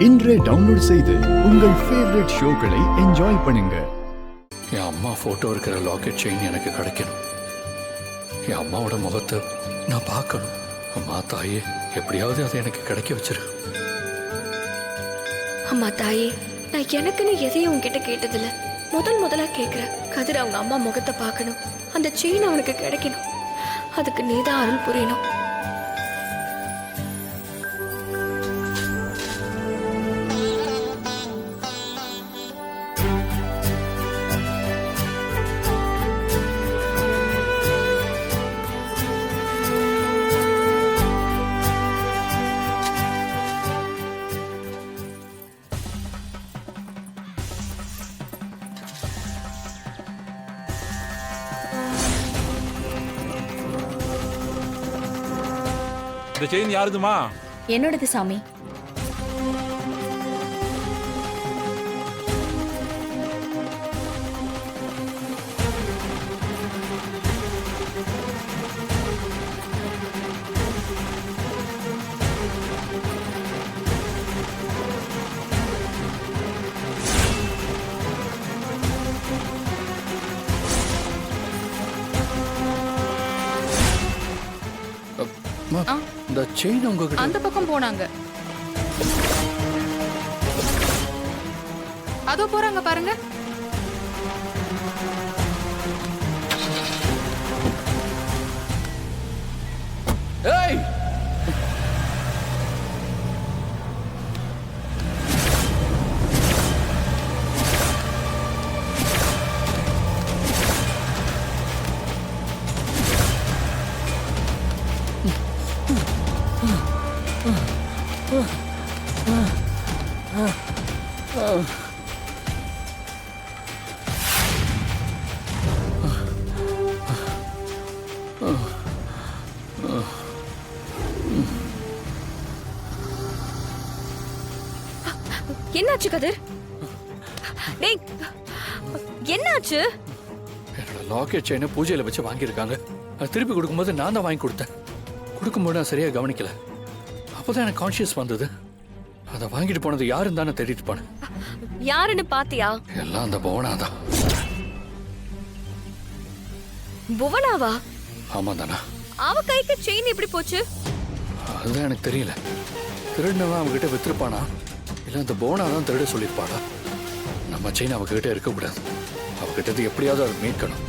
இன்றே டவுன்லோட் செய்து உங்கள் ஃபேவரட் ஷோக்களை என்ஜாய் பண்ணுங்க. என் அம்மா போட்டோ இருக்கிற லாக்கெட் செயின் எனக்கு கிடைக்கணும். என் அம்மாவோட முகத்தை நான் பார்க்கணும். அம்மா தாயே, எப்படியாவது அதை எனக்கு கிடைக்க வச்சிரு. அம்மா தாயே, நான் எனக்குன்னு எதையும் உன்கிட்ட கேட்டதில்ல. முதலா கேட்குறேன். கதிர் அவங்க அம்மா முகத்தை பார்க்கணும், அந்த செயின் அவனுக்கு கிடைக்கணும். அதுக்கு நீதான் அருள் புரியணும். இந்த செயின் யாருதுமா? என்னோடது சாமி. இந்த செயின் உங்ககிட்ட அந்த பக்கம் போனாங்க. அதோ போறாங்க பாருங்க. ஏய், என்னாச்சு கதிர்? டேய், என்னாச்சு? என்னோட லாக்கெட் செயினை பூஜையில வச்சு வாங்கியிருக்காங்க. அது திருப்பி கொடுக்கும்போது நான் தான் வாங்கி கொடுத்தேன். கொடுக்கும்போது நான் சரியா கவனிக்கல. அப்போதான் எனக்கு கான்ஷியஸ் வந்தது. அதை வாங்கிட்டு போனது யாருன்னு தானே தேடிட்டு போனேன். யாருன்னு பாத்தியா? எல்லாம் அந்த புவனா தான். புவனாவா? ஆமா தானா? அவ கைக்கு செயின் எப்படி போச்சு? அதுதான் எனக்கு தெரியல. திருடினவன் அவகிட்ட வித்துருப்பானா, இல்ல அந்த புவனா தான் திருட சொல்லியிருப்பாளா? நம்ம செயின் அவகிட்ட இருக்கக்கூடாது. அவகிட்ட எப்படியாவது அதை மீட்கணும்.